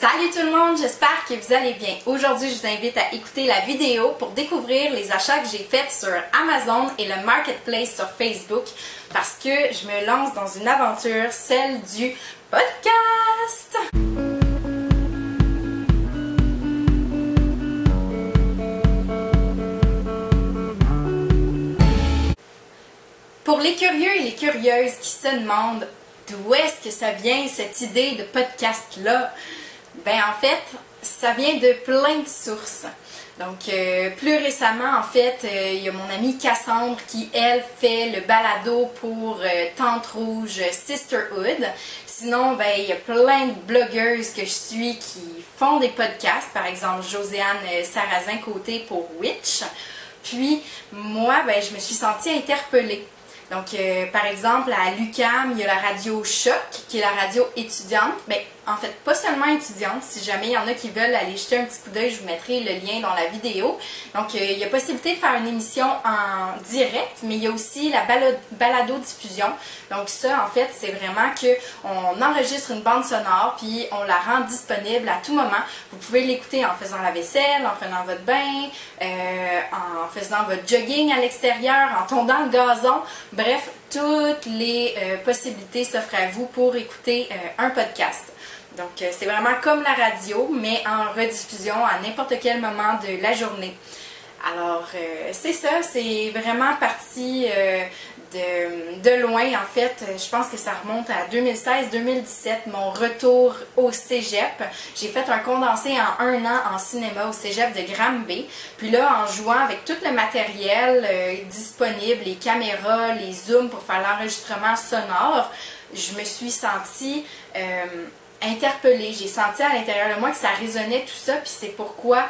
Salut tout le monde, j'espère que vous allez bien. Aujourd'hui, je vous invite à écouter la vidéo pour découvrir les achats que j'ai faits sur Amazon et le Marketplace sur Facebook parce que je me lance dans une aventure, celle du podcast. Pour les curieux et les curieuses qui se demandent d'où est-ce que ça vient cette idée de podcast-là, ben en fait, ça vient de plein de sources. Donc, plus récemment, en fait, il y a mon amie Cassandre qui, elle, fait le balado pour Tante Rouge Sisterhood. Sinon, ben, il y a plein de blogueuses que je suis qui font des podcasts. Par exemple, Josiane Sarrazin-Côté pour Witch. Puis, moi, ben, je me suis sentie interpellée. Donc, par exemple, à l'UQAM, il y a la radio Choc, qui est la radio étudiante. Mais en fait, pas seulement étudiante. Si jamais il y en a qui veulent aller jeter un petit coup d'œil, je vous mettrai le lien dans la vidéo. Donc, il y a possibilité de faire une émission en direct, mais il y a aussi la balado-diffusion. Donc, ça, en fait, c'est vraiment qu'on enregistre une bande sonore, puis on la rend disponible à tout moment. Vous pouvez l'écouter en faisant la vaisselle, en prenant votre bain, en faisant votre jogging à l'extérieur, en tondant le gazon. Bref, toutes les possibilités s'offrent à vous pour écouter un podcast. Donc, c'est vraiment comme la radio, mais en rediffusion à n'importe quel moment de la journée. Alors, c'est ça, c'est vraiment parti de loin. En fait, je pense que ça remonte à 2016-2017, mon retour au cégep. J'ai fait un condensé en 1 an en cinéma au cégep de Granby. Puis là, en jouant avec tout le matériel disponible, les caméras, les zooms pour faire l'enregistrement sonore, je me suis sentie interpellée. J'ai senti à l'intérieur de moi que ça résonnait tout ça. Puis c'est pourquoi,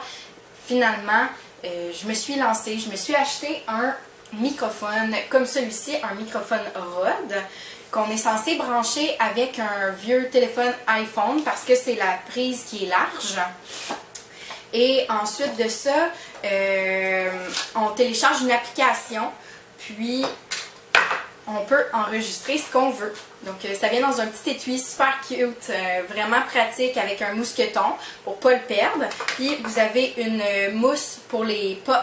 finalement, je me suis lancée. Je me suis acheté un microphone comme celui-ci, un microphone Rode qu'on est censé brancher avec un vieux téléphone iPhone parce que c'est la prise qui est large. Et ensuite de ça, on télécharge une application, puis on peut enregistrer ce qu'on veut. Donc, ça vient dans un petit étui super cute, vraiment pratique avec un mousqueton pour ne pas le perdre. Puis, vous avez une mousse pour les pops.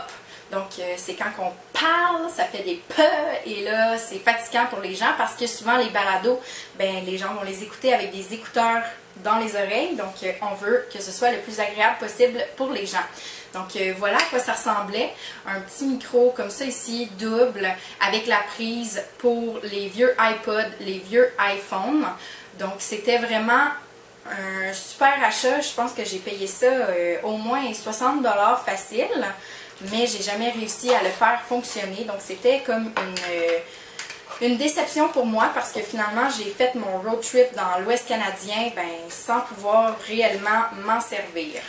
Donc, c'est quand on parle, ça fait des P et là, c'est fatigant pour les gens parce que souvent, les balados, ben, les gens vont les écouter avec des écouteurs dans les oreilles. Donc, on veut que ce soit le plus agréable possible pour les gens. Donc, voilà à quoi ça ressemblait. Un petit micro comme ça ici, double, avec la prise pour les vieux iPod, les vieux iPhones. Donc, c'était vraiment un super achat. Je pense que j'ai payé ça au moins 60$ facile. Mais j'ai jamais réussi à le faire fonctionner. Donc, c'était comme une déception pour moi parce que finalement, j'ai fait mon road trip dans l'Ouest canadien sans pouvoir réellement m'en servir.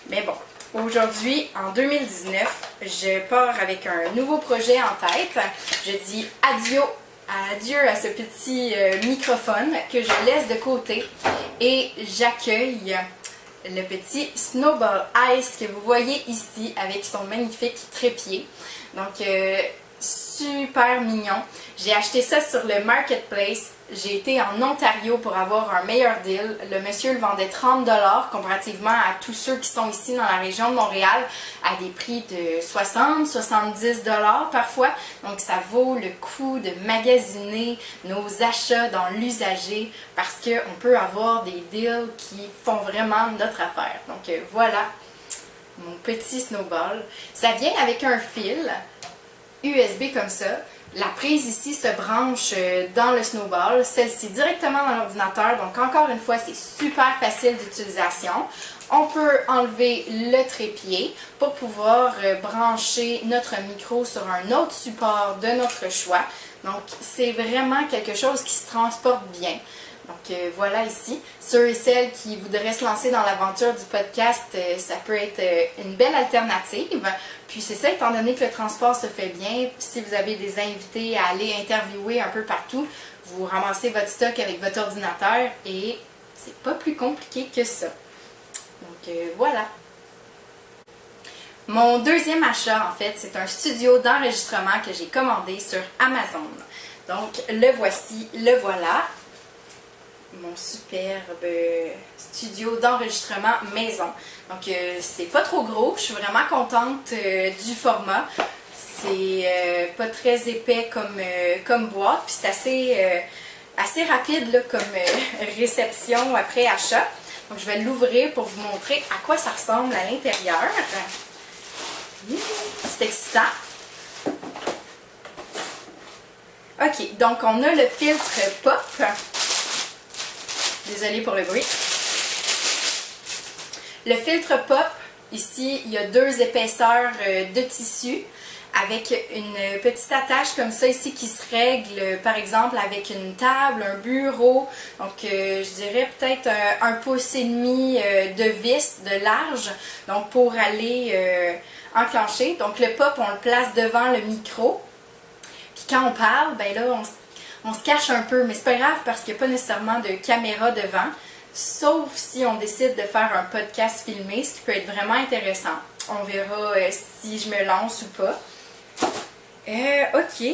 Mais bon, aujourd'hui, en 2019, je pars avec un nouveau projet en tête. Je dis adieu à ce petit microphone que je laisse de côté et j'accueille le petit Snowball Ice que vous voyez ici avec son magnifique trépied. Donc, super mignon. J'ai acheté ça sur le Marketplace. J'ai été en Ontario pour avoir un meilleur deal. Le monsieur le vendait 30$ comparativement à tous ceux qui sont ici dans la région de Montréal à des prix de 60-70$ parfois. Donc ça vaut le coup de magasiner nos achats dans l'usager parce qu'on peut avoir des deals qui font vraiment notre affaire. Donc voilà mon petit snowball. Ça vient avec un fil USB comme ça. La prise ici se branche dans le snowball, celle-ci directement dans l'ordinateur. Donc encore une fois, c'est super facile d'utilisation. On peut enlever le trépied pour pouvoir brancher notre micro sur un autre support de notre choix. Donc c'est vraiment quelque chose qui se transporte bien. Donc voilà ici, ceux et celles qui voudraient se lancer dans l'aventure du podcast, ça peut être une belle alternative. Puis c'est ça, étant donné que le transport se fait bien, si vous avez des invités à aller interviewer un peu partout, vous ramassez votre stock avec votre ordinateur et c'est pas plus compliqué que ça. Donc voilà. Mon deuxième achat, en fait, c'est un studio d'enregistrement que j'ai commandé sur Amazon. Donc le voici, le voilà. mon superbe studio d'enregistrement maison. Donc c'est pas trop gros, je suis vraiment contente du format. C'est pas très épais comme boîte, puis c'est assez rapide là, comme réception après achat. Donc je vais l'ouvrir pour vous montrer à quoi ça ressemble à l'intérieur. C'est excitant. Ok, donc on a le filtre pop. Désolée pour le bruit. Le filtre pop, ici, il y a 2 épaisseurs de tissu avec une petite attache comme ça ici qui se règle, par exemple, avec une table, un bureau. Donc, je dirais peut-être 1,5 pouce de vis de large, donc pour aller enclencher. Donc, le pop, on le place devant le micro. Puis quand on parle, ben là, on se cache un peu, mais c'est pas grave parce qu'il n'y a pas nécessairement de caméra devant, sauf si on décide de faire un podcast filmé, ce qui peut être vraiment intéressant. On verra si je me lance ou pas. Ok,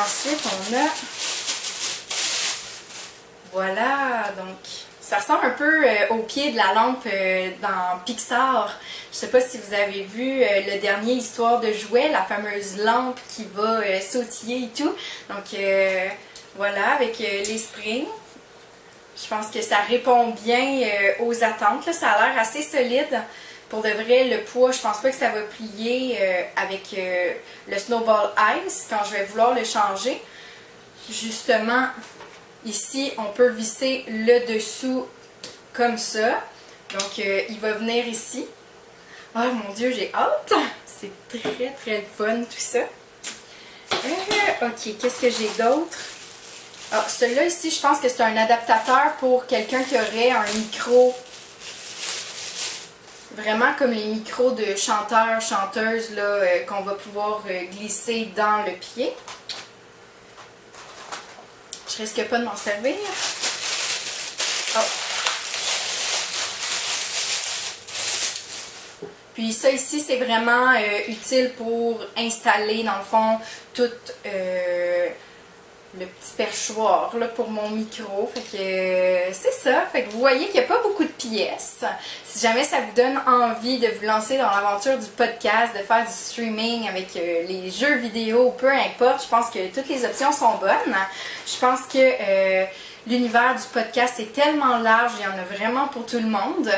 ensuite on a, voilà, donc ça ressemble un peu au pied de la lampe dans Pixar. Je sais pas si vous avez vu le dernier Histoire de jouets, la fameuse lampe qui va sautiller et tout. Donc voilà, avec les springs. Je pense que ça répond bien aux attentes. Là, ça a l'air assez solide. Pour de vrai, le poids, je pense pas que ça va plier avec le Snowball Ice quand je vais vouloir le changer. Justement, ici, on peut visser le dessous comme ça. Donc, il va venir ici. Oh mon Dieu, j'ai hâte! C'est très très fun tout ça. Ok, qu'est-ce que j'ai d'autre? Ah, celui-là ici, je pense que c'est un adaptateur pour quelqu'un qui aurait un micro. Vraiment comme les micros de chanteurs, chanteuses là, qu'on va pouvoir glisser dans le pied. Je risque pas de m'en servir. Oh. Puis ça ici, c'est vraiment utile pour installer dans le fond tout le petit perchoir là, pour mon micro. Fait que c'est ça. Fait que vous voyez qu'il n'y a pas beaucoup de pièces. Si jamais ça vous donne envie de vous lancer dans l'aventure du podcast, de faire du streaming avec les jeux vidéo, peu importe, je pense que toutes les options sont bonnes. Je pense que l'univers du podcast est tellement large, il y en a vraiment pour tout le monde.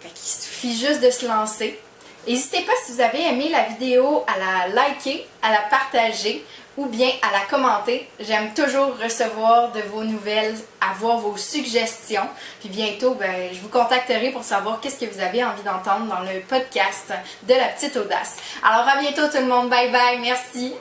Fait qu'il suffit juste de se lancer. N'hésitez pas si vous avez aimé la vidéo à la liker, à la partager ou bien à la commenter. J'aime toujours recevoir de vos nouvelles, avoir vos suggestions. Puis bientôt, ben, je vous contacterai pour savoir qu'est-ce que vous avez envie d'entendre dans le podcast de La Petite Audace. Alors à bientôt tout le monde, bye bye, merci!